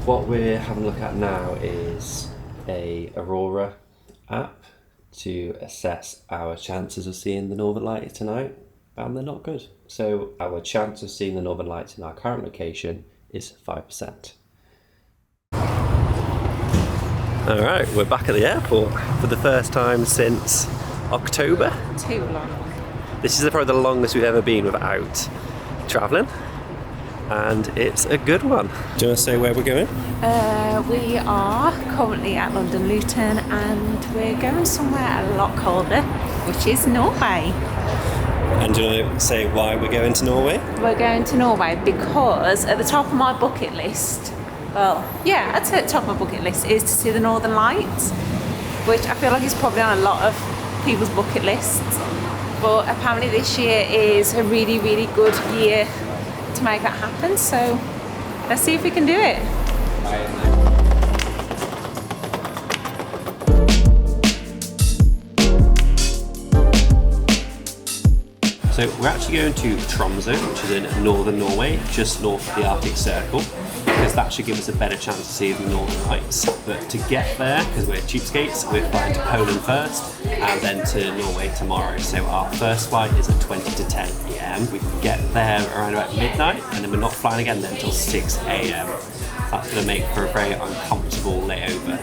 What we're having a look at now is a Aurora app to assess our chances of seeing the Northern Lights tonight, and they're not good. So our chance of seeing the Northern Lights in our current location is 5%. Alright, we're back at the airport for the first time since October. Too long. This is probably the longest we've ever been without travelling, and it's a good one. Do you want to say where we're going? We are currently at London Luton, and we're going somewhere a lot colder, which is Norway. And do you want to say why we're going to Norway? We're going to Norway because at the top of my bucket list, I'd say at the top of my bucket list is to see the Northern Lights, which I feel like is probably on a lot of people's bucket lists. But apparently this year is a really, really good year to make that happen. So let's see if we can do it. So we're actually going to Tromsø, which is in northern Norway, just north of the Arctic Circle, because that should give us a better chance to see the Northern Lights. But to get there, because we're cheapskates, we're flying to Poland first and then to Norway tomorrow. So our first flight is at 20 to 10 p.m. We can get there around about midnight, and then we're not flying again then until 6 a.m. That's going to make for a very uncomfortable layover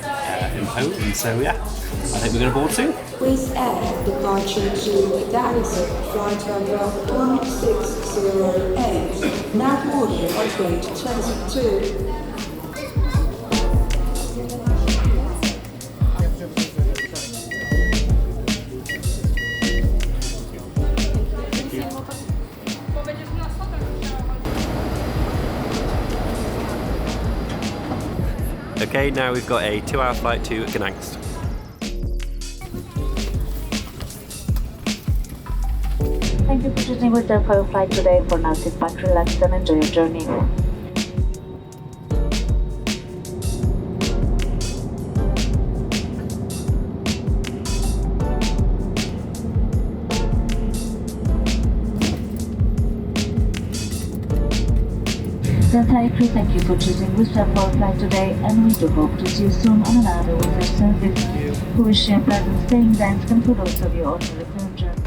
in Poland. So yeah, I think we're going to board soon. Wizz Air departure to Gdańsk, flight number 1608, now boarding at gate 22. Okay, now we've got a 2-hour flight to Gdańsk. Thank you for choosing Wizz Air for your flight today. For now, sit back, relax and enjoy your journey. The entire crew thank you for choosing Wizz Air for your flight today, and we do hope to see you soon on another Wizz Air service. We wish you a pleasant stay in Gdańsk, and for those of you on the return journey.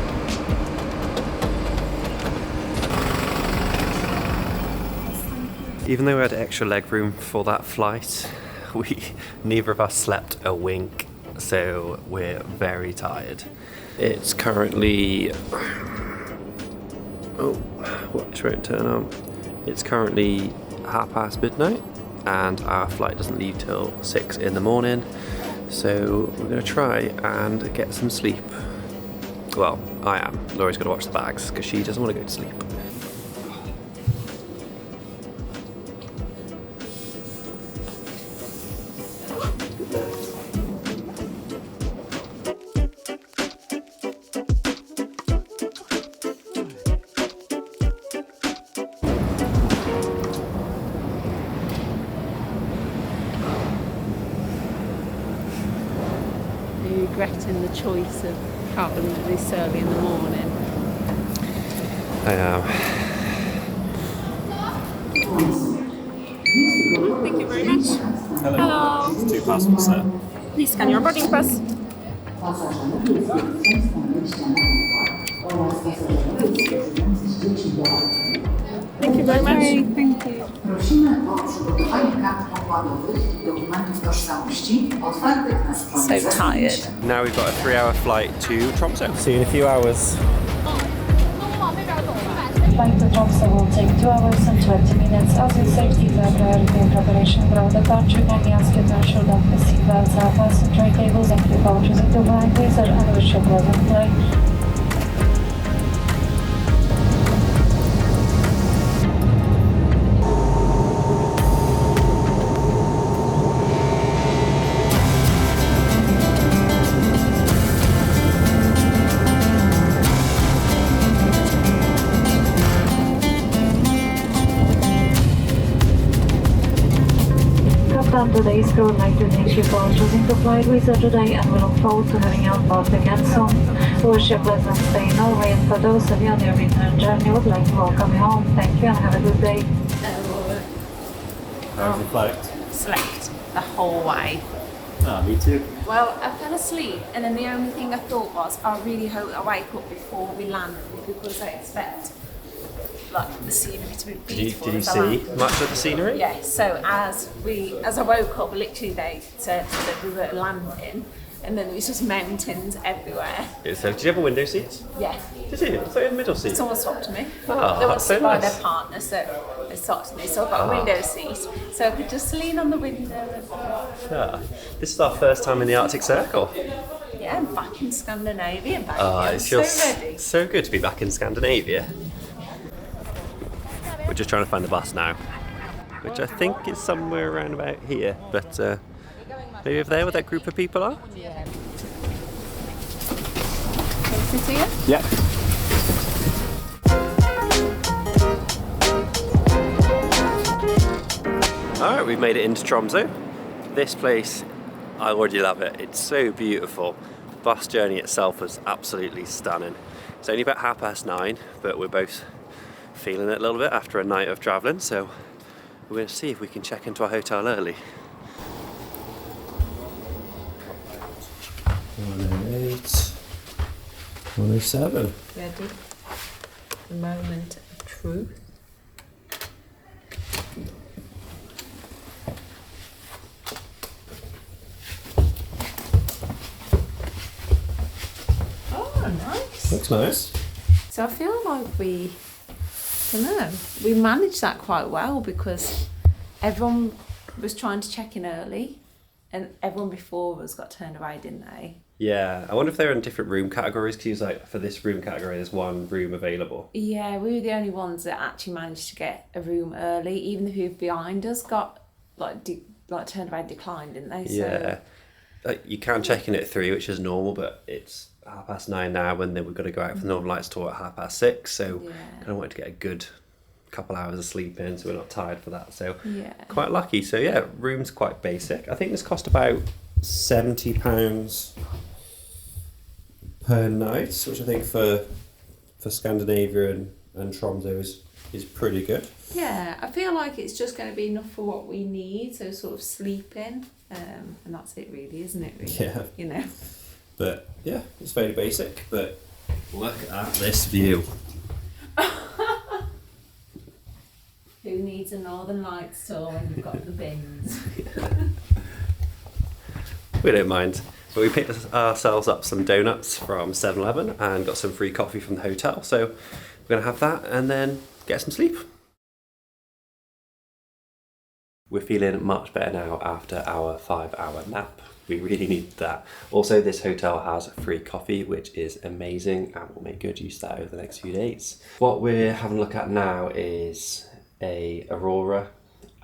Even though we had extra leg room for that flight, neither of us slept a wink, so we're very tired. It's currently... watch won't turn on. It's currently midnight, and our flight doesn't leave till 6 in the morning, so we're going to try and get some sleep. Well, I am. Laurie's got to watch the bags because she doesn't want to go to sleep. Regretting the choice of travelling this early in the morning. I am. Thank you very much. Hello. There's 2 passports there. Please scan your boarding pass. Thank you very much. Thank you. Prosimy o przygotowanie kart pokładowych i dokumentów tożsamości otwartych na stronie. So tired. Now we've got a 3-hour flight to Tromsø. See you in a few hours. Flight to Tromsø will take 2 hours and 20 minutes. As your safety is a priority in preparation for our departure, kindly ask you to ensure that the seatbelts are fastened, tray tables and three pouches into blind laser, and wish you a pleasant flight. Today's crew would like to thank you for choosing to fly with us today, and we look forward to having you on board again soon. We wish you a pleasant stay in Norway, and for those of you on your return journey, we would like to welcome you home. Thank you and have a good day. How was the flight? slept the whole way. Ah, me too. Well, I fell asleep, and then the only thing I thought was, I really hope I wake up before we land, because I expect like the scenery to be beautiful. Did you as I see land. much of the scenery? Yeah. So as I woke up, literally they said that we were landing, and then there was just mountains everywhere. So, did you have a window seat? Yeah. Did you? I thought you had a middle seat. Someone stopped to me. Oh, They were that's so by nice. their partner, so they stopped me. So I got a window seat, so I could just lean on the window. Yeah. This is our first time in the Arctic Circle. Yeah, I'm back in Scandinavia, baby. It I'm so feels ready. so good to be back in Scandinavia. We're just trying to find the bus now, which I think is somewhere around about here, but maybe over there where that group of people are? Can you see it? Yeah. Alright, we've made it into Tromsø. This place, I already love it. It's so beautiful. The bus journey itself was absolutely stunning. It's only about 9:30, but we're both feeling it a little bit after a night of travelling, so we're going to see if we can check into our hotel early. 108, 107. Ready? The moment of truth. Oh, nice. Looks nice. So I feel like we managed that quite well, because everyone was trying to check in early, and everyone before us got turned away, didn't they? Yeah, I wonder if they're in different room categories, because he's like, for this room category, there's one room available. Yeah, we were the only ones that actually managed to get a room early. Even the who behind us got turned away, declined, didn't they? So, Yeah, like, you can check in at 3, which is normal, but it's 9:30 now, when we've got to go out for the Northern Lights tour at 6:30, so Yeah. kind of wanted to get a good couple hours of sleep in, so we're not tired for that. So yeah. quite lucky. So yeah, room's quite basic. I think this cost about £70 per night, which I think for Scandinavia and Tromsø is pretty good. Yeah, I feel like it's just going to be enough for what we need, so sort of sleeping, and that's it really, isn't it? Really? Yeah. You know. But yeah, it's very basic, but look at this view. Who needs a Northern Lights tour when you've got the bins? We don't mind. But we picked ourselves up some donuts from 7-Eleven and got some free coffee from the hotel. So we're going to have that and then get some sleep. We're feeling much better now after our 5-hour nap. We really need that. Also, this hotel has free coffee, which is amazing, and we'll make good use of that over the next few days. What we're having a look at now is a Aurora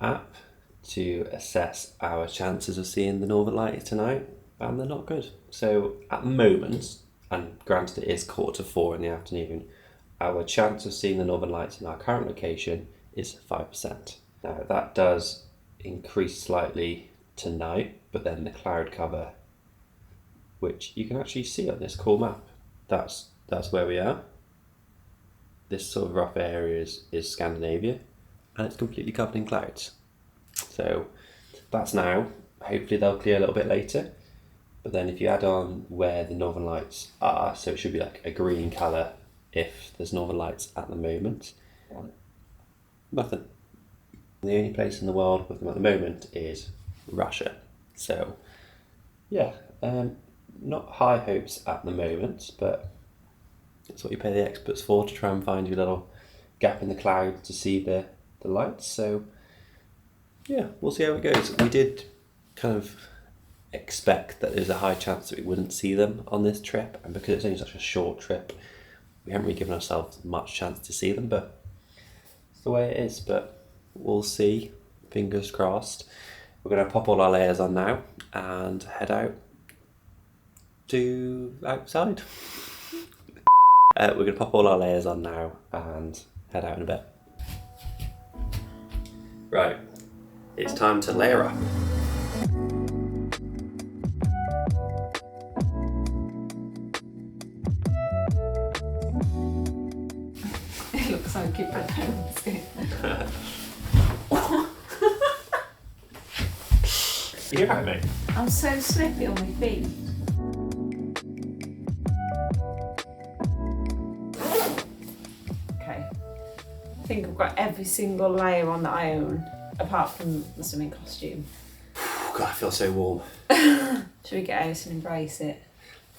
app to assess our chances of seeing the Northern Lights tonight, and they're not good. So at the moment, and granted it is 4:45 in the afternoon, our chance of seeing the Northern Lights in our current location is 5%. Now that does increase slightly tonight, but then the cloud cover, which you can actually see on this cool map, that's where we are. This sort of rough area is Scandinavia, and it's completely covered in clouds. So that's now. Hopefully they'll clear a little bit later, but then if you add on where the Northern Lights are, so it should be like a green colour if there's Northern Lights at the moment. Nothing. The only place in the world with them at the moment is Russia. So yeah, not high hopes at the moment, but that's what you pay the experts for, to try and find your little gap in the clouds to see the lights. So yeah, we'll see how it goes. We did kind of expect that there's a high chance that we wouldn't see them on this trip, and because it's only such a short trip, we haven't really given ourselves much chance to see them, but it's the way it is. But we'll see, fingers crossed. We're going to pop all our layers on now and head out to outside. We're going to pop all our layers on now and head out in a bit. Right, it's time to layer up. It looks like it, but I don't see it. You right, mate? I'm so slippy on my feet. Okay. I think I've got every single layer on that I own, apart from the swimming costume. God, I feel so warm. Should we get out and embrace it?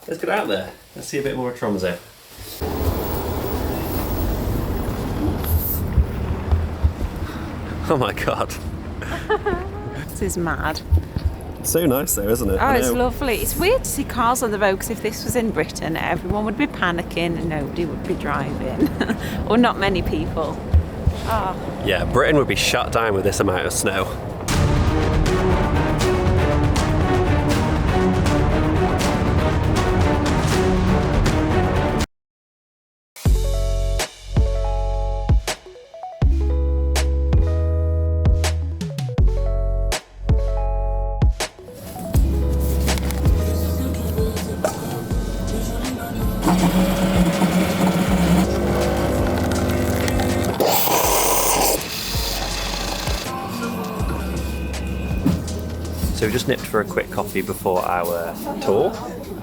Let's get out there. Let's see a bit more of Tromsø. Oh my god. This is mad. It's so nice though, isn't it? Oh, it's lovely. It's weird to see cars on the road because if this was in Britain, everyone would be panicking and nobody would be driving. Or not many people. Oh. Yeah, Britain would be shut down with this amount of snow. So we just nipped for a quick coffee before our tour,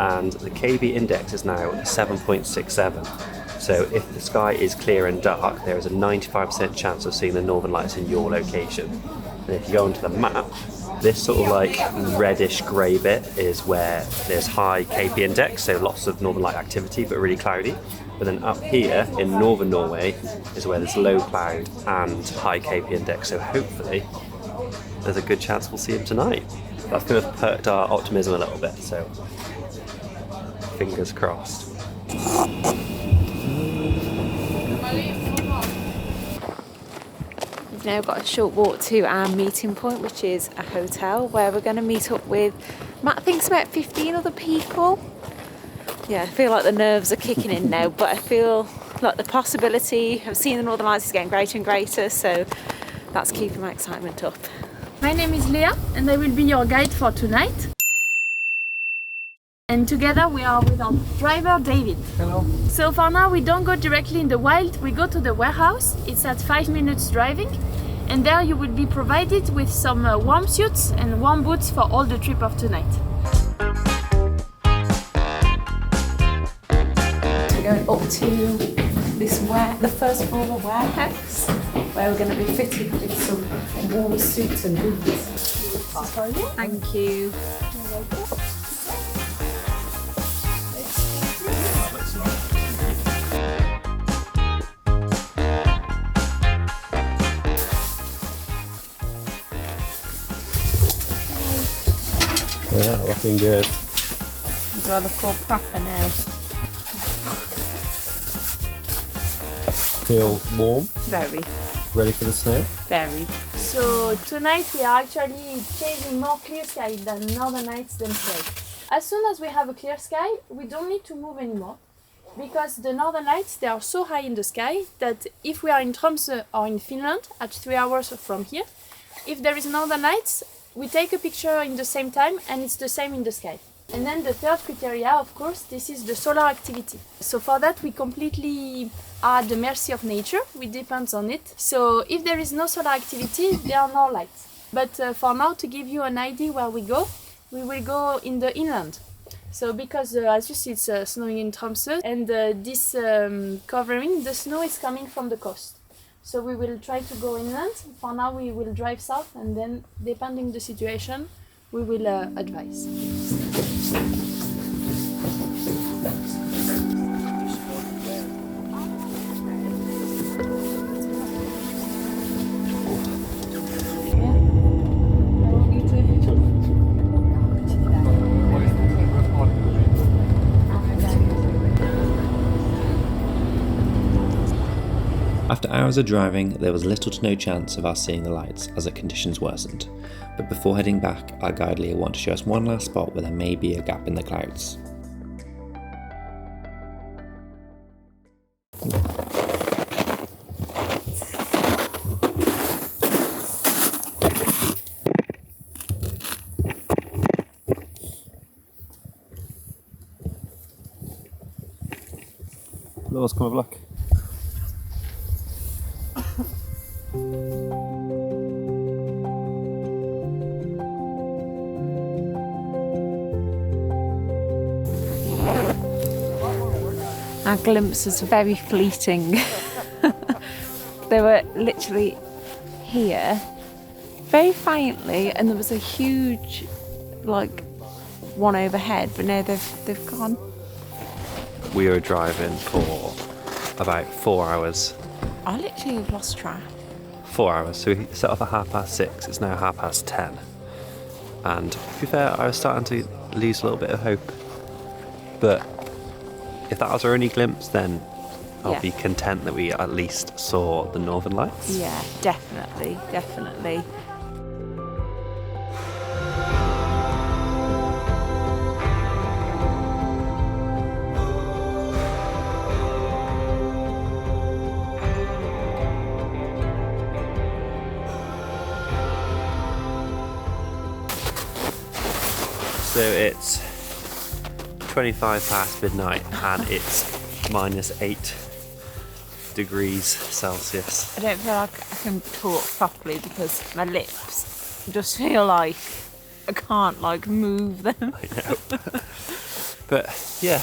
and the KB index is now 7.67. So if the sky is clear and dark, there is a 95% chance of seeing the northern lights in your location. And if you go onto the map, this sort of like reddish grey bit is where there's high KP index, so lots of northern light activity but really cloudy. But then up here in northern Norway is where there's low cloud and high KP index, so hopefully there's a good chance we'll see him tonight. That's kind of perked our optimism a little bit, so fingers crossed. We've now got a short walk to our meeting point, which is a hotel where we're going to meet up with, Matt thinks about 15 other people. Yeah, I feel like the nerves are kicking in now, but I feel like the possibility of seeing the Northern Lights is getting greater and greater, so that's keeping my excitement up. My name is Leah and I will be your guide for tonight. And together we are with our driver David. Hello. So for now we don't go directly in the wild, we go to the warehouse. It's at 5 minutes driving, and there you will be provided with some warm suits and warm boots for all the trip of tonight. We're going up to the first floor of the warehouse, where we're going to be fitted with some warm suits and boots. Thank you. Yeah, looking good. Do I look all proper now? Feel warm? Very, Ready for the snow? very. So tonight we are actually chasing more clear sky than northern nights themselves. As soon as we have a clear sky, we don't need to move anymore, because the northern lights, they are so high in the sky that if we are in Tromsø or in Finland at 3 hours from here, if there is northern lights, we take a picture in the same time and it's the same in the sky. And then the third criteria, of course, this is the solar activity. So for that we completely are at the mercy of nature, we depend on it. So if there is no solar activity, there are no lights. But for now, to give you an idea where we will go in the inland. So because as you see, it's snowing in Tromsø, and this covering, the snow is coming from the coast. So we will try to go inland. For now we will drive south, and then depending the situation, we will advise. After hours of driving, there was little to no chance of us seeing the lights as the conditions worsened, but before heading back, our guide Leah wanted to show us one last spot where there may be a gap in the clouds. Let us come have a look. our glimpses are very fleeting. They were literally here, very faintly, and there was a huge, like, one overhead, but now they've gone. We were driving for about 4 hours. I literally have lost track. 4 hours. So we set off at 6:30. It's now 10:30. And to be fair, I was starting to lose a little bit of hope. But if that was our only glimpse, then I'll be content that we at least saw the Northern Lights. Yeah, definitely. So it's 25 past midnight and it's -8 degrees Celsius. I don't feel like I can talk properly because my lips just feel like I can't like move them. I know. But yeah,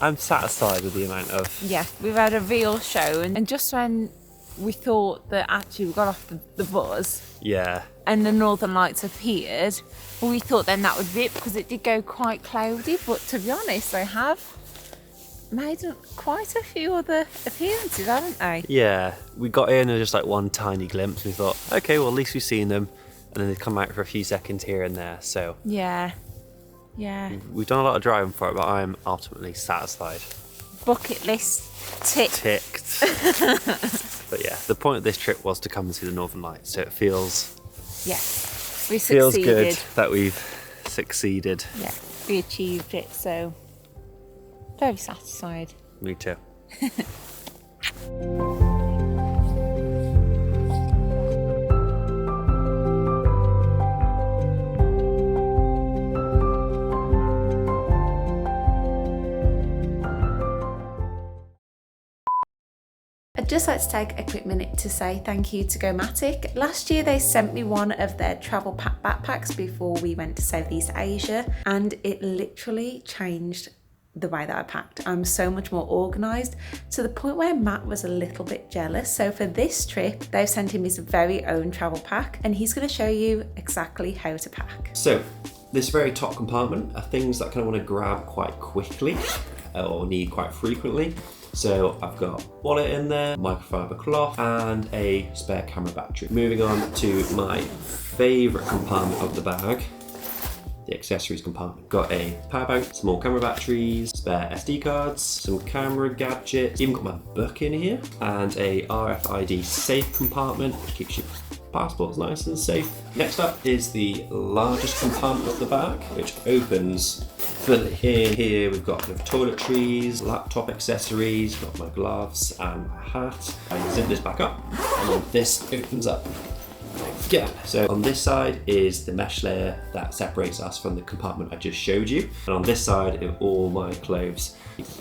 I'm satisfied with the amount of... Yeah, we've had a real show, and just when we thought that actually we got off the bus Yeah. and the Northern Lights appeared, we thought then that would be it because it did go quite cloudy, but to be honest, they have made quite a few other appearances, haven't they? Yeah, we got in and just like one tiny glimpse. We thought, okay, well at least we've seen them, and then they come out for a few seconds here and there. So Yeah. we've done a lot of driving for it, but I'm ultimately satisfied. Bucket list ticked. But yeah, the point of this trip was to come and see the Northern Lights, so it feels We good succeeded. that we've succeeded. Yeah, we achieved it, so very satisfied. Me too. I'd just like to take a quick minute to say thank you to Gomatic. Last year they sent me one of their travel pack backpacks before we went to Southeast Asia, and it literally changed the way that I packed. I'm so much more organised, to the point where Matt was a little bit jealous. So for this trip, they've sent him his very own travel pack, and he's going to show you exactly how to pack. So this very top compartment are things that I kind of want to grab quite quickly or need quite frequently. So I've got wallet in there, microfiber cloth, and a spare camera battery. Moving on to my favourite compartment of the bag, the accessories compartment. Got a power bank, small camera batteries, spare SD cards, some camera gadgets, even got my book in here, and a RFID safe compartment, which keeps your passports nice and safe. Next up is the largest compartment of the bag, which opens fully. In here we've got the toiletries, laptop accessories, got my gloves and my hat. I zip this back up, and then this opens up. Yeah, so on this side is the mesh layer that separates us from the compartment I just showed you. And on this side are all my clothes.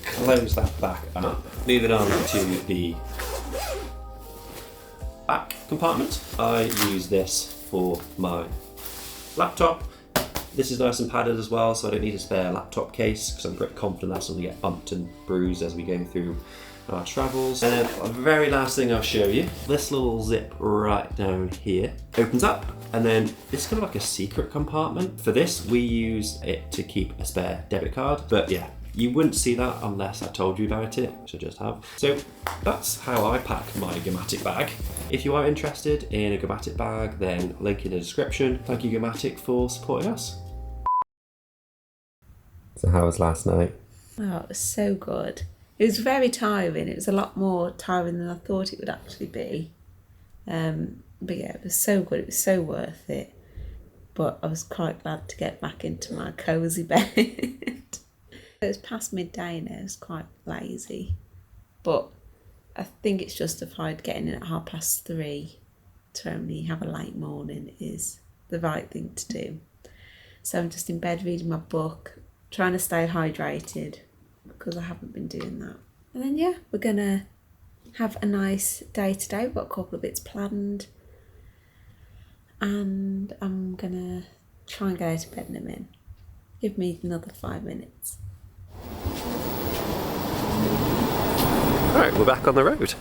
Close that back up. Moving on to the back compartment. I use this for my laptop. This is nice and padded as well, so I don't need a spare laptop case because I'm pretty confident that's going to get bumped and bruised as we go through our travels. And then the very last thing I'll show you, this little zip right down here opens up, and then it's kind of like a secret compartment. For this, we use it to keep a spare debit card, but yeah, you wouldn't see that unless I told you about it, which I just have. So that's how I pack my Gomatic bag. If you are interested in a Gomatic bag, then link in the description. Thank you, Gomatic, for supporting us. So how was last night? Oh, it was so good. It was very tiring. It was a lot more tiring than I thought it would actually be. But yeah, it was so good. It was so worth it. But I was quite glad to get back into my cosy bed. It was past midday now. I was quite lazy. But I think it's justified getting in at 3:30 to only have a late morning is the right thing to do. So I'm just in bed reading my book, trying to stay hydrated, because I haven't been doing that. And then yeah, we're gonna have a nice day today. We've got a couple of bits planned, and I'm gonna try and get out of bed in a minute. Give me another 5 minutes. Alright, we're back on the road.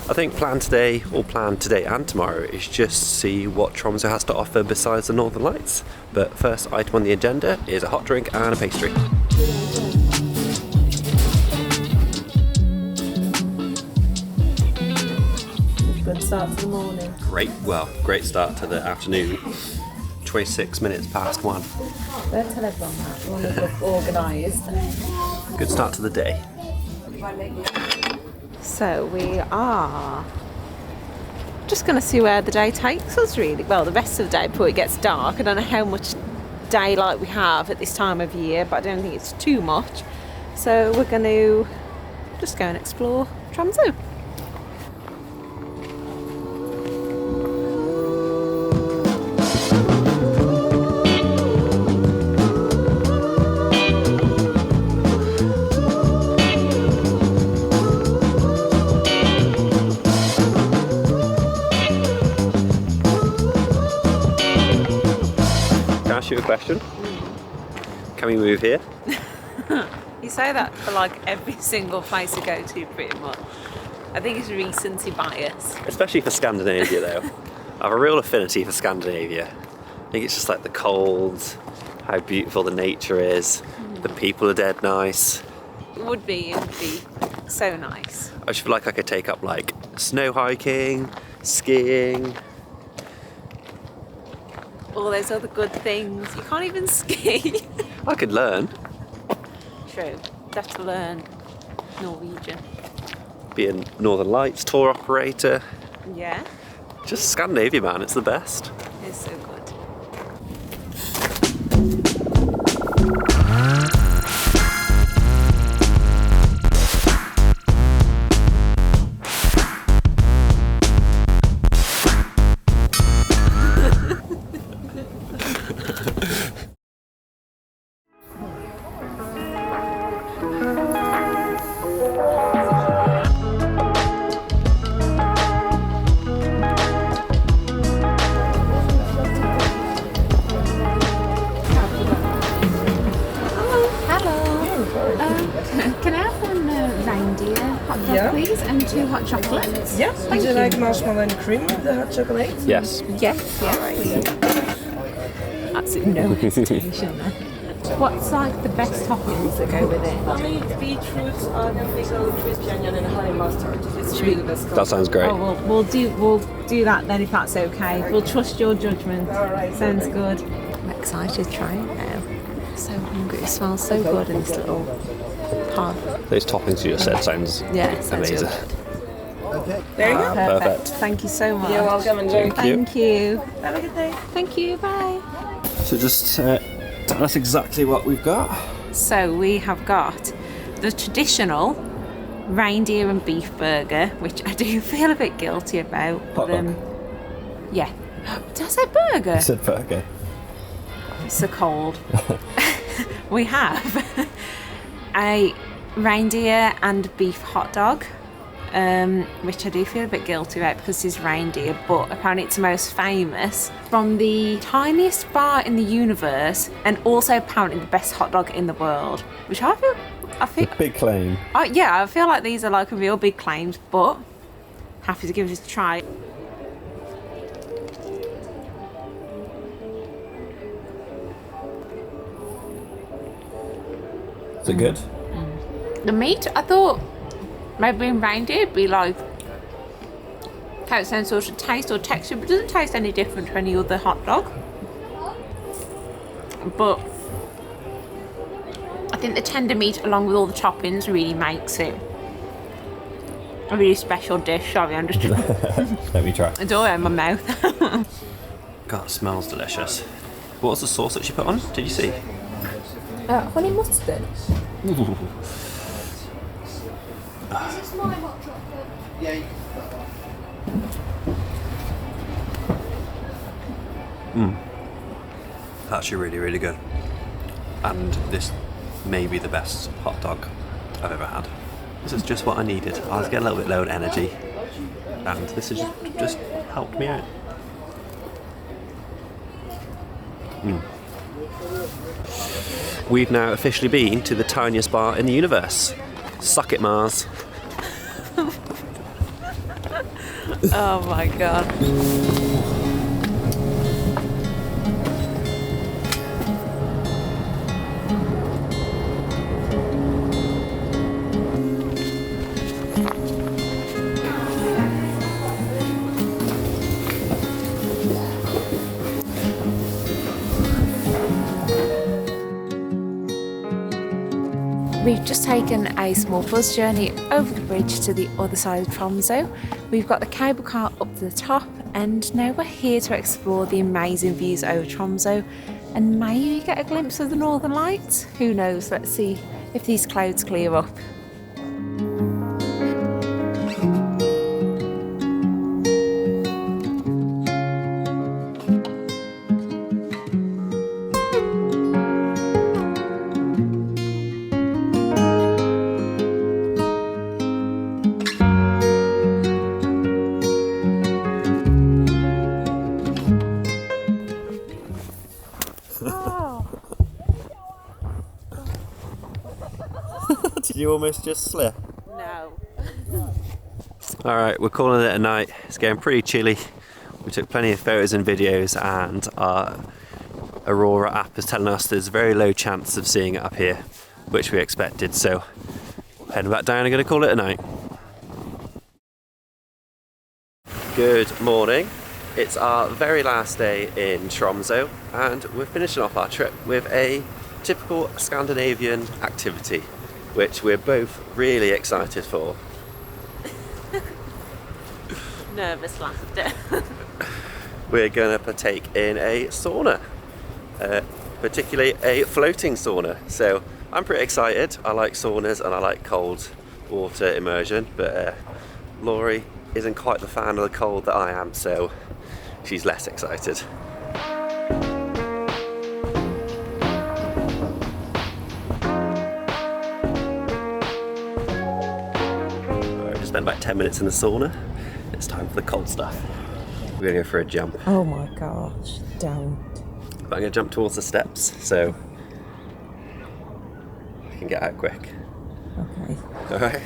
I think plan today and tomorrow is just see what Tromsø has to offer besides the Northern Lights. But first item on the agenda is a hot drink and a pastry. Good start to the morning. Great start to the afternoon. 26 minutes past 1. Don't tell everyone that. We want to look organised. Good start to the day. So we are just going to see where the day takes us, really. Well, the rest of the day before it gets dark. I don't know how much daylight we have at this time of year, but I don't think it's too much. So we're going to just go and explore Tromsø. Ask you a question. Can we move here? You say that for like every single place you go to, pretty much. I think it's recency bias. Especially for Scandinavia though. I have a real affinity for Scandinavia. I think it's just like the cold, how beautiful the nature is, the people are dead nice. It would be so nice. I just feel like I could take up like snow hiking, skiing. All those other good things. You can't even ski. I could learn. True. You'd have to learn Norwegian. Be a Northern Lights tour operator. Yeah, Just Scandinavia, man, it's the best. it's so good. Can I have one reindeer hot dog, please, and 2 hot chocolates? Yeah, Thank would you you. like marshmallow and cream with the hot chocolate? Yes. Yes, yes. Absolutely no hesitation there. What's like the best toppings that go with it? For me, it's beetroot, onion, pickle, crispy onion, and honey mustard. It's really the best. That sounds great. Oh, well, we'll do that then if that's okay. We'll trust your judgment. All right. Sounds good. I'm excited to try it now. So hungry. It smells so good in this little pub. Those toppings you just said sounds Yeah, it sounds amazing. real good. There you go. Perfect. Thank you so much. You're welcome. Enjoy. Thank you. Have a good day. Thank you. Bye. So just tell us exactly what we've got. So we have got the traditional reindeer and beef burger, which I do feel a bit guilty about. Hot dog. Yeah. Did I say burger? I said burger. It's so cold. We have a reindeer and beef hot dog, which I do feel a bit guilty about because it's reindeer, but apparently it's the most famous from the tiniest bar in the universe, and also apparently the best hot dog in the world, which I feel Big claim. yeah, I feel like these are like real big claims, but happy to give this a try. Is it good? The meat, I thought maybe in reindeer it'd be like have the same sort of taste or texture, but it doesn't taste any different to any other hot dog. But I think the tender meat along with all the toppings really makes it a really special dish. Sorry, I'm just Let me try. it's all in my mouth. God, it smells delicious. What was the sauce that she put on? Did you see? Honey mustard. Actually really, really good. And this may be the best hot dog I've ever had. This is just what I needed. I was getting a little bit low on energy, and this has just helped me out. We've now officially been to the tiniest bar in the universe. Suck it, Mars. Oh my god. We've just taken a small bus journey over the bridge to the other side of Tromsø. We've got the cable car up to the top, and now we're here to explore the amazing views over Tromsø and maybe get a glimpse of the Northern Lights. Who knows? Let's see if these clouds clear up. Did you almost just slip? No. Alright, we're calling it a night. It's getting pretty chilly. We took plenty of photos and videos, and our Aurora app is telling us there's a very low chance of seeing it up here, which we expected, so heading back down and going to call it a night. Good morning. It's our very last day in Tromsø, and we're finishing off our trip with a typical Scandinavian activity, which we're both really excited for. Nervous laughter. We're going to partake in a sauna, particularly a floating sauna. So I'm pretty excited. I like saunas and I like cold water immersion, but Laurie isn't quite the fan of the cold that I am, so she's less excited. Spent about 10 minutes in the sauna. It's time for the cold stuff. We're gonna go for a jump. Oh my gosh, don't. But I'm gonna jump towards the steps so I can get out quick. Okay. Alright?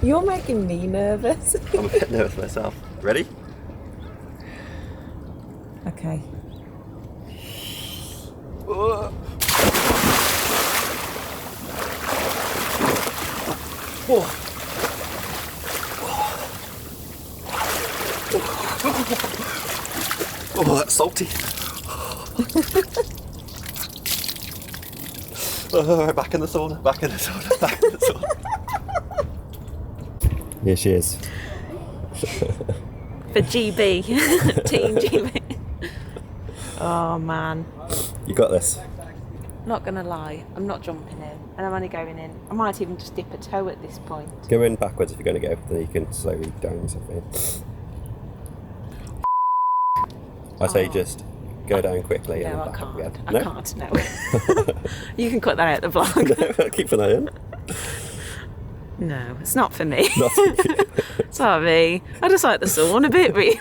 You're making me nervous. I'm a bit nervous myself. Ready? Okay. Whoa. Oh, that's salty. Alright, back in the sauna, back in the sauna, back in the sauna. Here she is. For GB. Team GB. Oh man. You got this. Not gonna lie, I'm not jumping in, and I'm only going in. I might even just dip a toe at this point. Go in backwards if you're going to go, then you can slowly down yourself in. I say just go down quickly and No, then I back up can't. again. I No? can't, no. You can cut that out the vlog. No, keep an eye on. No, it's not for me. Not for you. It's not me. I just like the sauna a bit, really.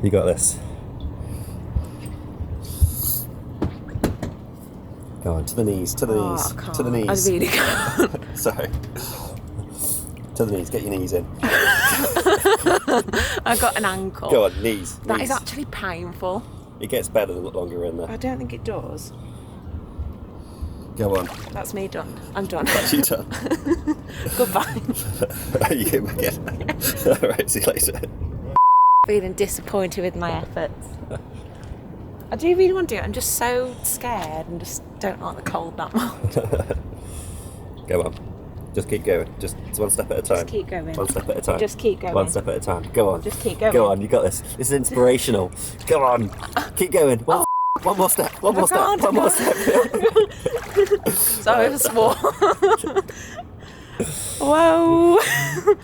You got this. Go on, to the knees, to the knees, I can't. to the knees. I really can't. Sorry. To the knees, get your knees in. I got an ankle. Go on, knees. That knees. is actually painful. It gets better the longer you're in there. I don't think it does. Go on. That's me done. I'm done. That's you done. Goodbye. You get back in. Alright, see you later. Feeling disappointed with my efforts. I do really want to do it. I'm just so scared and just don't like the cold that much. Go on. Just keep going. Just one step at a time. Just keep going. One step at a time. Just keep going. One step at a time. Go on. Just keep going. Go on, you got this. This is inspirational. Go on. Keep going. One more step. One more step. can't, One more step. Sorry, I swore. Whoa.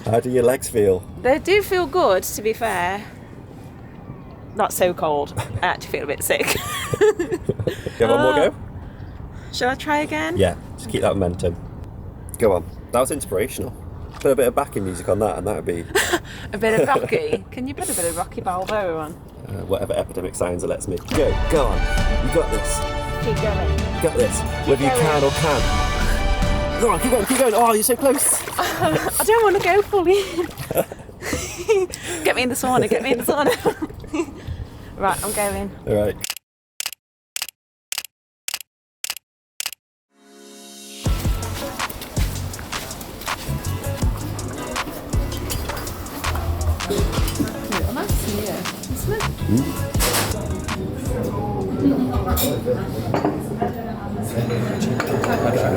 How do your legs feel? They do feel good, to be fair. Not so cold. I actually feel a bit sick. Go one more go. Shall I try again? Yeah, just keep that momentum. Go on. That was inspirational. Put a bit of backing music on that and that would be... A bit of Rocky. Can you put a bit of Rocky Balboa on? whatever epidemic sounds it lets me. Go on. You got this. Keep going. You got this. Whether you can or can. Go on, keep going. Oh, you're so close. I don't want to go fully. Get me in the sauna. Right, I'm going. All right.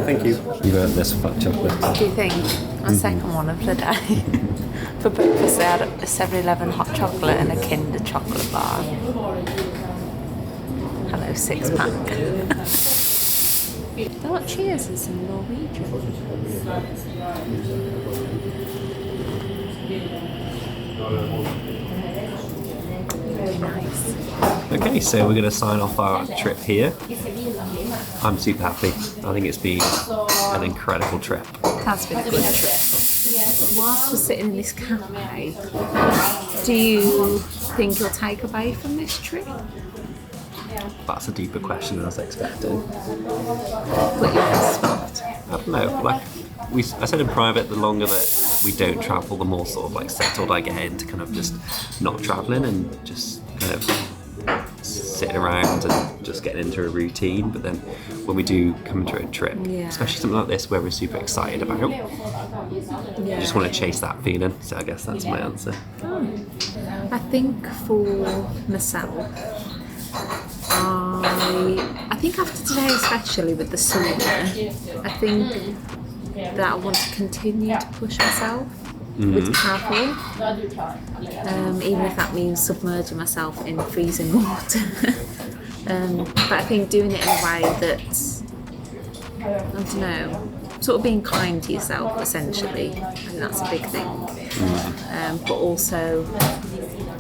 Thank you. You've earned this hot chocolate. Do you think? A second one of the day. For breakfast, they had a 7-Eleven hot chocolate and a Kinder chocolate bar. Hello, 6-pack. What cheers is in Norwegian? Very nice. Okay, so we're going to sign off our trip here. I'm super happy. I think it's been an incredible trip. It has been a good trip. Whilst we're sitting in this cafe, do you think you'll take away from this trip? That's a deeper question than I was expecting. Put you on the spot. I don't know. Like I said in private, the longer that we don't travel, the more sort of like settled I get into kind of just not travelling and just kind of sitting around and just getting into a routine. But then when we do come to a trip, especially something like this where we're super excited about, you just want to chase that feeling. So I guess that's my answer. I think for myself, I think after today, especially with the sauna, I think that I want to continue to push myself with travel, even if that means submerging myself in freezing water. But I think doing it in a way that's, I don't know, sort of being kind to yourself, essentially. I think that's a big thing. But also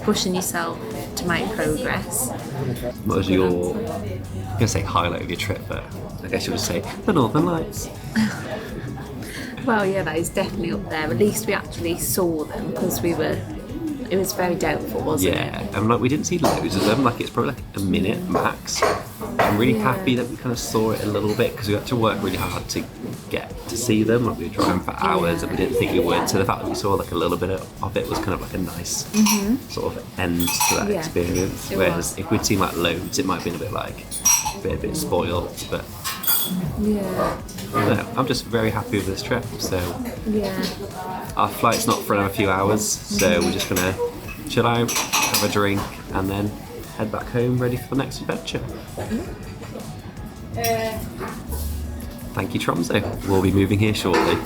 pushing yourself to make progress. What was your, I'm going to say highlight of your trip, but I guess you would say the Northern Lights. Well, yeah, that is definitely up there. At least we actually saw them because it was very doubtful, wasn't it? Yeah, and like we didn't see loads of them, like it's probably like a minute max. I'm really happy that we kind of saw it a little bit because we had to work really hard to get to see them. Like we were driving for hours and we didn't think we would. So the fact that we saw like a little bit of it was kind of like a nice sort of end to that experience. Whereas if we'd seen like loads, it might have been a bit like a bit spoiled. But no, I'm just very happy with this trip. So our flight's not for another few hours, so we're just gonna chill out, have a drink, and then head back home ready for the next adventure. Thank you, Tromsø. We'll be moving here shortly.